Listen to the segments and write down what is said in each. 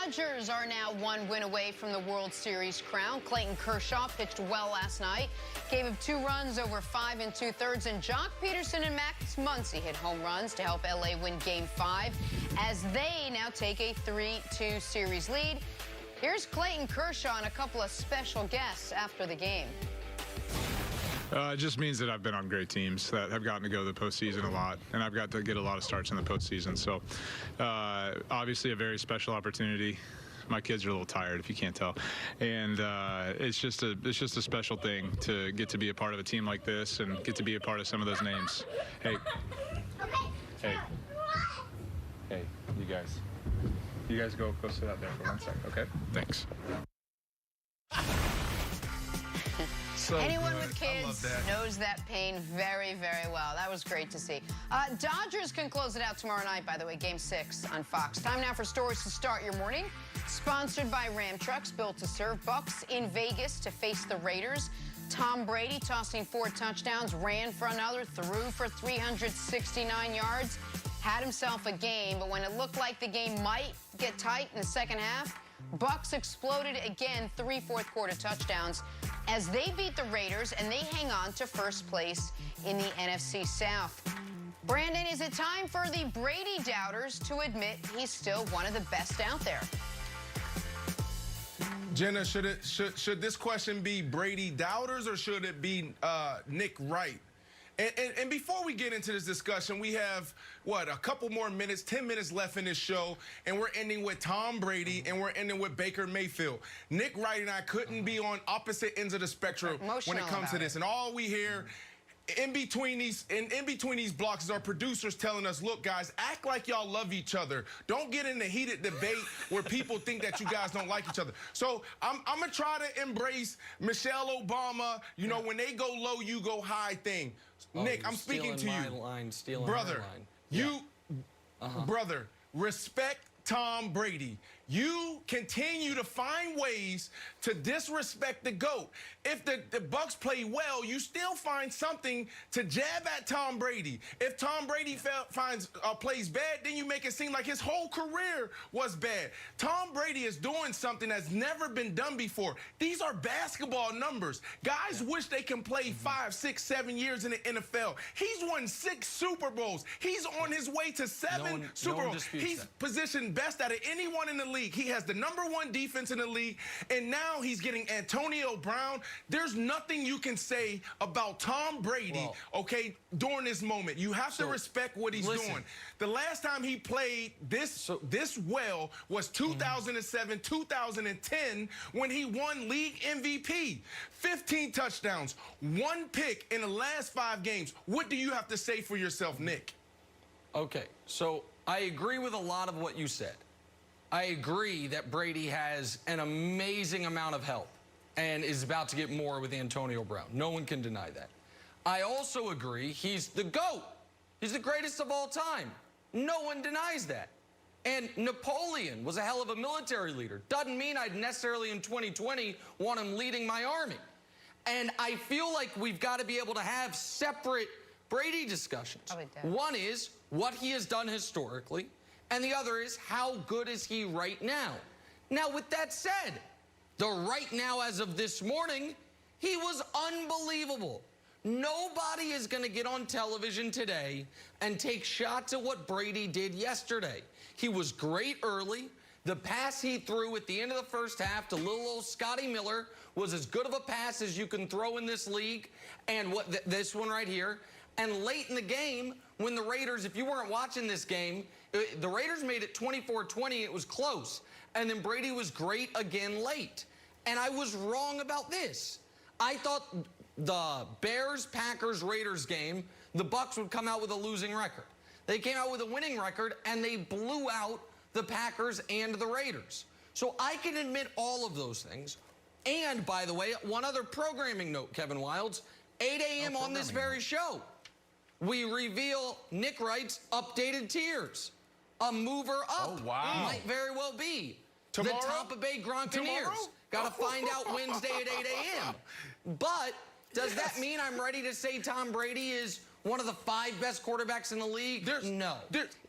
Dodgers are now one win away from the World Series crown. Clayton Kershaw pitched well last night, gave up 2 runs over 5 2/3, and Jock Peterson and Max Muncy hit home runs to help LA win Game 5 as they now take a 3-2 series lead. Here's Clayton Kershaw and a couple of special guests after the game. It just means that I've been on great teams that have gotten to go to the postseason a lot, and I've got to get a lot of starts in the postseason. So, obviously, a very special opportunity. My kids are a little tired, if you can't tell, and it's just a special thing to get to be a part of a team like this and get to be a part of some of those names. Hey, you guys go sit out there for 1 second, okay? Thanks. So anyone with kids knows that pain very, very well. That was great to see. Dodgers can close it out tomorrow night, by the way, Game 6 on Fox. Time now for stories to start your morning. Sponsored by Ram Trucks, built to serve. Bucks in Vegas to face the Raiders. Tom Brady tossing 4 touchdowns, ran for another, threw for 369 yards. Had himself a game, but when it looked like the game might get tight in the second half, Bucks exploded again, 3 fourth-quarter touchdowns as they beat the Raiders and they hang on to first place in the NFC South. Brandon, is it time for the Brady doubters to admit he's still one of the best out there? Jenna, should this question be Brady doubters or should it be Nick Wright? And before we get into this discussion, we have, what, a couple more minutes, 10 minutes left in this show, and we're ending with Tom Brady, and we're ending with Baker Mayfield. Nick Wright and I couldn't be on opposite ends of the spectrum when it comes to this. And all we hear in between these blocks is our producers telling us, look, guys, act like y'all love each other. Don't get in a heated debate where people think that you guys don't like each other. So I'm going to try to embrace Michelle Obama, you know, when they go low, you go high thing. Nick, I'm speaking to you. Brother, brother, respect Tom Brady. You continue to find ways to disrespect the GOAT. If the Bucks play well, you still find something to jab at Tom Brady. If Tom Brady plays bad, then you make it seem like his whole career was bad. Tom Brady is doing something that's never been done before. These are basketball numbers. Guys wish they can play 5, 6, 7 years in the NFL. He's won 6 Super Bowls. He's on his way to 7 Super Bowls. He's positioned best out of anyone in the league. He has the #1 defense in the league, and now he's getting Antonio Brown. There's nothing you can say about Tom Brady, okay, during this moment. You have to respect what he's doing. The last time he played this well was 2007, 2010, when he won league MVP. 15 touchdowns, 1 pick in the last 5 games. What do you have to say for yourself, Nick? Okay, so I agree with a lot of what you said. I agree that Brady has an amazing amount of help and is about to get more with Antonio Brown. No one can deny that. I also agree he's the GOAT. He's the greatest of all time. No one denies that. And Napoleon was a hell of a military leader. Doesn't mean I'd necessarily in 2020 want him leading my army. And I feel like we've got to be able to have separate Brady discussions. One is what he has done historically, and the other is how good is he right now. Now, with that said, the right now as of this morning, he was unbelievable. Nobody is going to get on television today and take shots at what Brady did yesterday. He was great early. The pass he threw at the end of the first half to little old Scotty Miller was as good of a pass as you can throw in this league. And this one right here. And late in the game, when the Raiders, if you weren't watching this game, the Raiders made it 24-20. It was close. And then Brady was great again late. And I was wrong about this. I thought the Bears-Packers-Raiders game, the Bucks would come out with a losing record. They came out with a winning record, and they blew out the Packers and the Raiders. So I can admit all of those things. And, by the way, one other programming note, Kevin Wildes, 8 a.m. on this very show, we reveal Nick Wright's updated tiers. A mover up. Oh, wow. Might very well be. Tomorrow? The Tampa Bay Gronkaneers. Got to find out Wednesday at 8 a.m. But does that mean I'm ready to say Tom Brady is one of the 5 best quarterbacks in the league? No.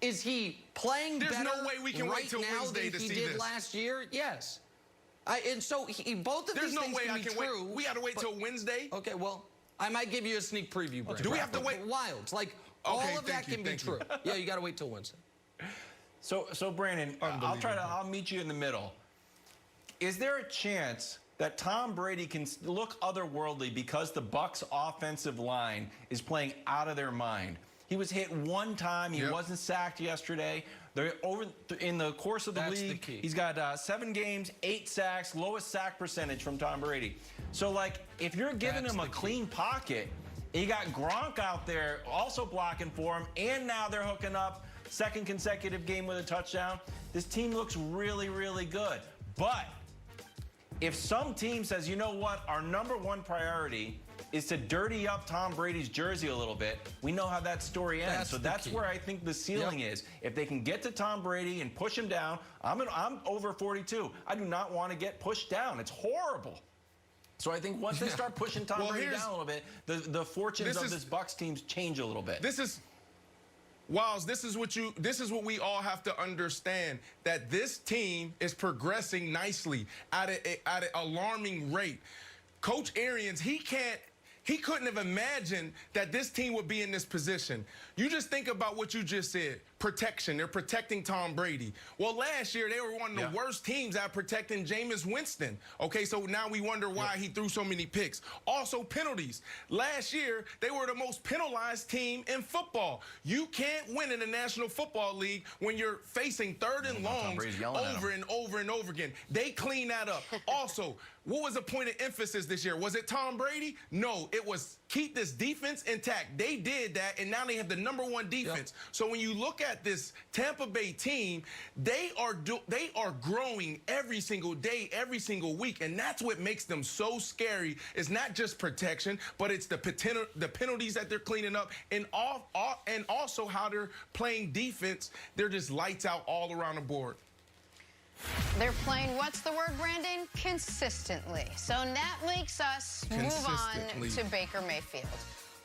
Is he playing better no way we can right wait till now Wednesday than to he see did this. last year? Yes. And so both of There's these no things way can I be can true. wait. We got to wait till Wednesday. Okay, well, I might give you a sneak preview, Brandon. Do we have to wait? The Wilds, like, all of that can be true. Yeah, you got to wait till Wednesday. So Brandon, I'll meet you in the middle. Is there a chance that Tom Brady can look otherworldly because the Bucs offensive line is playing out of their mind? He was hit one time. He wasn't sacked yesterday. They're over in the course of the league. He's got 7 games, 8 sacks, lowest sack percentage from Tom Brady. So, like, if you're giving him a clean pocket, you got Gronk out there also blocking for him, and now they're hooking up. Second consecutive game with a touchdown. This team looks really, really good. But if some team says, you know what, our #1 priority is to dirty up Tom Brady's jersey a little bit, we know how that story ends. So that's where I think the ceiling is. If they can get to Tom Brady and push him down, I'm over 42. I do not want to get pushed down. It's horrible. So I think once they start pushing Tom Brady down a little bit, the fortunes of this Bucs team change a little bit. Wiles, this is what we all have to understand, that this team is progressing nicely at an alarming rate. Coach Arians, he couldn't have imagined that this team would be in this position. You just think about what you just said. Protection. They're protecting Tom Brady. Well, last year, they were one of the worst teams at protecting Jameis Winston. Okay, so now we wonder why he threw so many picks. Also, penalties. Last year, they were the most penalized team in football. You can't win in the National Football League when you're facing 3rd and longs over and over and over again. They clean that up. Also, what was the point of emphasis this year? Was it Tom Brady? No, it was keep this defense intact. They did that, and now they have the #1 defense. So when you look at this Tampa Bay team, they are growing every single day, every single week, and that's what makes them so scary. It's not just protection, but it's the penalties that they're cleaning up, and also how they're playing defense. They're just lights out all around the board. They're playing, what's the word, Brandon? Consistently. So that makes us move on to Baker Mayfield.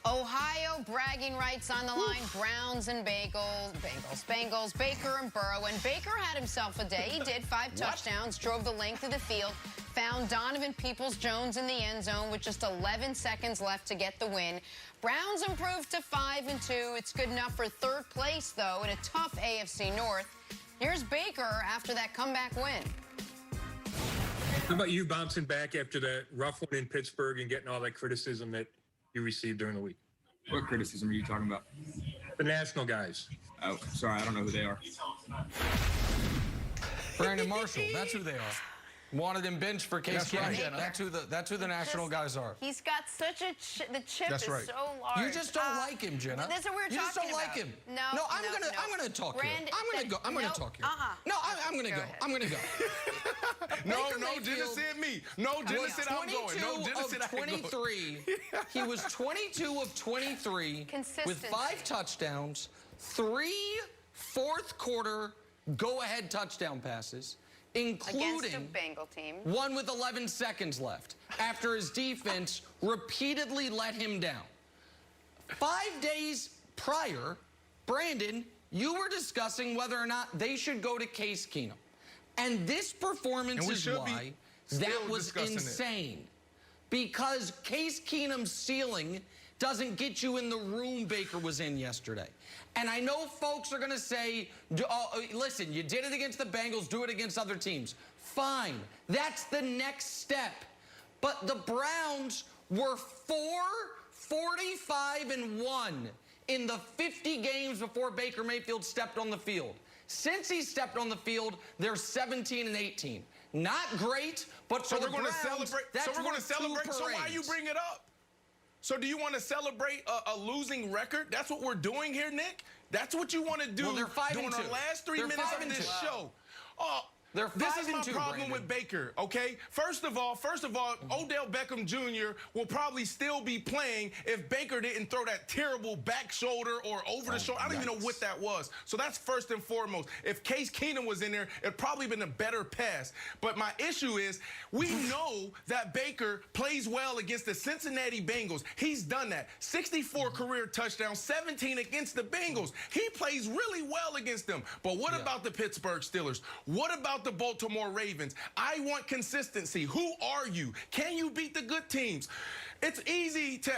Ohio bragging rights on the line. Browns and Bengals, Baker and Burrow. And Baker had himself a day. He did 5 touchdowns, drove the length of the field, found Donovan Peoples-Jones in the end zone with just 11 seconds left to get the win. Browns improved to 5-2. It's good enough for 3rd place, though, in a tough AFC North. Here's Baker after that comeback win. How about you bouncing back after that rough one in Pittsburgh and getting all that criticism that you received during the week? What criticism are you talking about? The national guys. Oh, sorry, I don't know who they are. Brandon Marshall, that's who they are. Wanted him benched for Case Keenum. That's who the national guys are. He's got such a the chip is so large. You just don't like him, Jenna. That's what we're talking about. You just don't like him. No, I'm gonna talk here. I'm gonna talk here. No, I'm gonna go. I'm gonna go. No, Jenna said me. No, Jenna said I'm going. No, Jenna said I'm going. 23. He was 22 of 23 with 5 touchdowns, 3 fourth-quarter go-ahead touchdown passes, including against a Bengal team. One with 11 seconds left after his defense repeatedly let him down. 5 days prior, Brandon, you were discussing whether or not they should go to Case Keenum. And this performance is why that was insane. Because Case Keenum's ceiling doesn't get you in the room Baker was in yesterday. And I know folks are going to say, listen, you did it against the Bengals, do it against other teams. Fine. That's the next step. But the Browns were 45-1 in the 50 games before Baker Mayfield stepped on the field. Since he stepped on the field, they're 17-18. Not great, but for the Browns, that's so we're going to celebrate. So why you bring it up? So do you want to celebrate a losing record? That's what we're doing here, Nick? That's what you want to do during our last 3 minutes of this show? Oh, They're 5-2. This is my problem Brandon. with Baker, okay? First of all, Odell Beckham Jr. will probably still be playing if Baker didn't throw that terrible back shoulder or over the shoulder. I don't even know what that was. So that's first and foremost. If Case Keenum was in there, it'd probably been a better pass. But my issue is we know that Baker plays well against the Cincinnati Bengals. He's done that. 64 career touchdowns, 17 against the Bengals. He plays really well against them. But what about the Pittsburgh Steelers? What about the Baltimore Ravens? I want consistency. Who are you? Can you beat the good teams? It's easy to,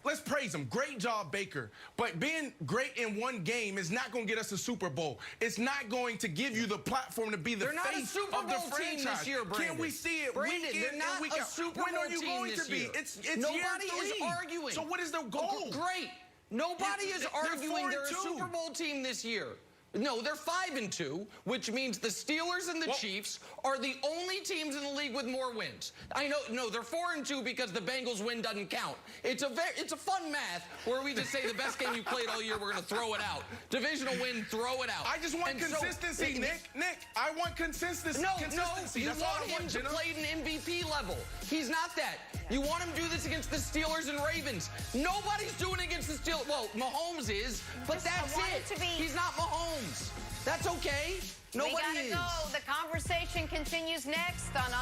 let's praise him. Great job, Baker. But being great in one game is not going to get us a Super Bowl. It's not going to give you the platform to be the face of the franchise. This year, Brandon. Can we see it Brandon, week in they're not and week a out? Super When Bowl are you team going this to be? year. It's Nobody year 3. is arguing. So what is the goal? Great. Nobody is arguing they're a 4-2. Super Bowl team this year. No, they're 5-2, which means the Steelers and the Chiefs are the only teams in the league with more wins. I know, no, they're 4-2 because the Bengals win doesn't count. It's a fun math where we just say the best game you played all year, we're going to throw it out. Divisional win, throw it out. I just want consistency, Nick. I want consistency. No, consistency. you That's all want I him to play at an MVP level. He's not that. You want him to do this against the Steelers and Ravens. Nobody's doing it against the Steelers. Well, Mahomes is, but that's it. He's not Mahomes. That's okay. Nobody is. We gotta go. The conversation continues next on